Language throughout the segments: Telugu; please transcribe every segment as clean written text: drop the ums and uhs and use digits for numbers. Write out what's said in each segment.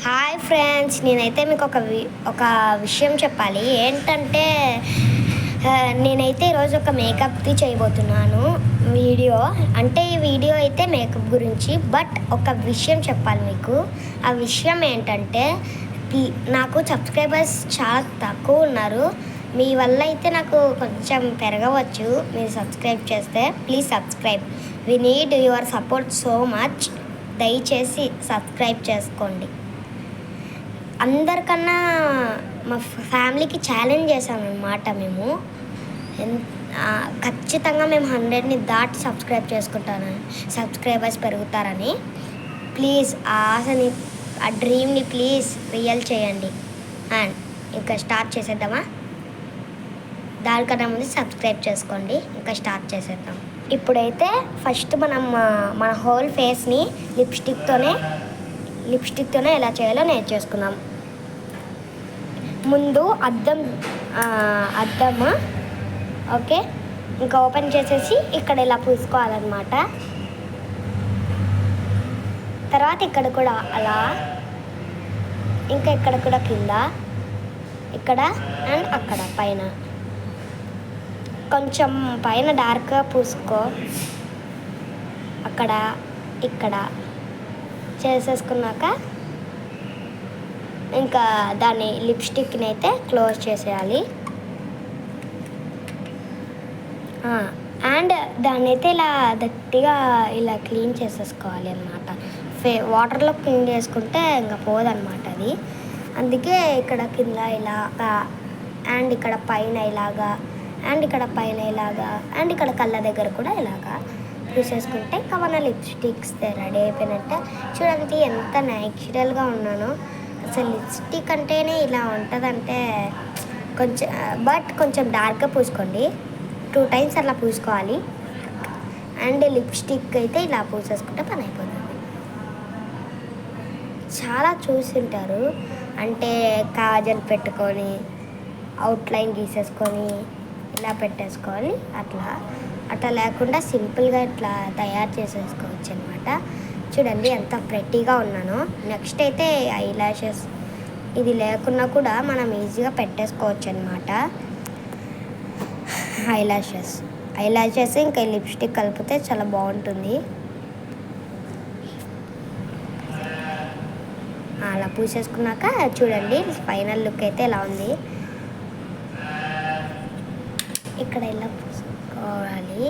హాయ్ ఫ్రెండ్స్, నేనైతే మీకు ఒక విషయం చెప్పాలి. ఏంటంటే నేనైతే ఈరోజు ఒక మేకప్ది చేయబోతున్నాను వీడియో. అంటే ఈ వీడియో అయితే మేకప్ గురించి, బట్ ఒక విషయం చెప్పాలి మీకు. ఆ విషయం ఏంటంటే నాకు సబ్స్క్రైబర్స్ చాలా తక్కువ ఉన్నారు. మీ వల్ల అయితే నాకు కొంచెం పెరగవచ్చు మీరు సబ్స్క్రైబ్ చేస్తే. Please subscribe, we need your support so much. దయచేసి సబ్స్క్రైబ్ చేసుకోండి. అందరికన్నా మా ఫ్యామిలీకి ఛాలెంజ్ చేశామన్నమాట. మేము ఖచ్చితంగా మేము 100ని దాటి సబ్స్క్రైబ్ చేసుకుంటానని, సబ్స్క్రైబర్స్ పెరుగుతారని. ప్లీజ్ ఆ ఆశని, ఆ డ్రీమ్ని ప్లీజ్ రియల్ చేయండి. అండ్ ఇంకా స్టార్ట్ చేసేద్దామా? దానికన్నా ముందు సబ్స్క్రైబ్ చేసుకోండి. ఇంకా స్టార్ట్ చేసేద్దాం. ఇప్పుడైతే ఫస్ట్ మనం మన హోల్ ఫేస్ని లిప్స్టిక్తోనే ఎలా చేయాలో నేర్చేసుకుందాం. ముందు అద్దము ఓకే, ఇంకా ఓపెన్ చేసేసి ఇక్కడ ఇలా పూసుకోవాలన్నమాట. తర్వాత ఇక్కడ కూడా అలా, ఇంకా ఇక్కడ కూడా కింద, ఇక్కడ అండ్ అక్కడ పైన కొంచెం పైన డార్క్గా పూసుకో. అక్కడ ఇక్కడ చేసేసుకున్నాక ఇంకా దాన్ని లిప్స్టిక్ని అయితే క్లోజ్ చేసేయాలి. అండ్ దాన్ని అయితే ఇలా గట్టిగా ఇలా క్లీన్ చేసేసుకోవాలి అన్నమాట. వాటర్లో క్లీన్ చేసుకుంటే ఇంకా పోదన్నమాట అది. అందుకే ఇక్కడ కింద ఇలాగా, అండ్ ఇక్కడ పైన ఇలాగా, అండ్ ఇక్కడ పైన ఇలాగా, అండ్ ఇక్కడ కళ్ళ దగ్గర కూడా ఇలాగా పూసేసుకుంటే ఇంకా మన లిప్స్టిక్స్ రెడీ అయిపోయినట్టే. చూడండి ఎంత న్యాచురల్గా ఉన్నానో. అసలు లిప్స్టిక్ అంటేనే ఇలా ఉంటుందంటే కొంచెం డార్క్గా పూసుకోండి. 2 times అలా పూసుకోవాలి. అండ్ లిప్స్టిక్ అయితే ఇలా పూసేసుకుంటే పని అయిపోతుంది. చాలా చూసింటారు, అంటే కాజల్ పెట్టుకొని అవుట్లైన్ గీసేసుకొని ఇలా పెట్టేసుకోవాలి. అట్లా లేకుండా సింపుల్గా ఇట్లా తయారు చేసేసుకోవచ్చు అనమాట. చూడండి ఎంత ప్రెట్టీగా ఉన్నానో. నెక్స్ట్ అయితే ఐలాషెస్, ఇది లేకున్నా కూడా మనం ఈజీగా పెట్టేసుకోవచ్చు అనమాట. ఐలాషెస్ ఇంకా లిప్స్టిక్ కలిపితే చాలా బాగుంటుంది. అలా పూసేసుకున్నాక చూడండి ఫైనల్ లుక్ అయితే ఎలా ఉంది. ఇక్కడ ఇలా పూసుకోవాలి.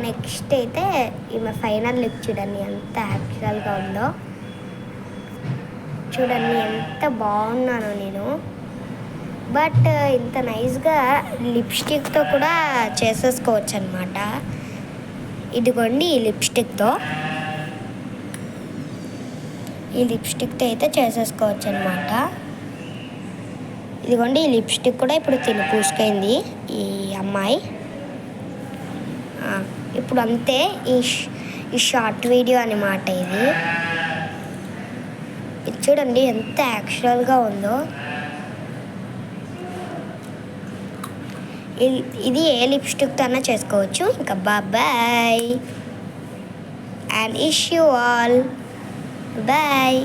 నెక్స్ట్ అయితే ఈమె ఫైనల్ లుక్ చూడండి ఎంత యాక్చువల్గా ఉందో. చూడండి ఎంత బాగున్నానో నేను. బట్ ఇంత నైస్గా లిప్స్టిక్తో కూడా చేసేసుకోవచ్చు అనమాట. ఇదిగోండి ఈ లిప్స్టిక్తో అయితే చేసేసుకోవచ్చు అనమాట. ఇదిగోండి ఈ లిప్స్టిక్ కూడా ఇప్పుడు పూసుకైంది ఈ అమ్మాయి. ఇప్పుడు అంతే. ఈ షార్ట్ వీడియో అన్నమాట ఇది చూడండి ఎంత యాక్చువల్గా ఉందో. ఇది ఏ లిప్స్టిక్తో అన్నా చేసుకోవచ్చు. ఇంకా బాయ్ అండ్ ఇష్ యూ ఆల్ బాయ్.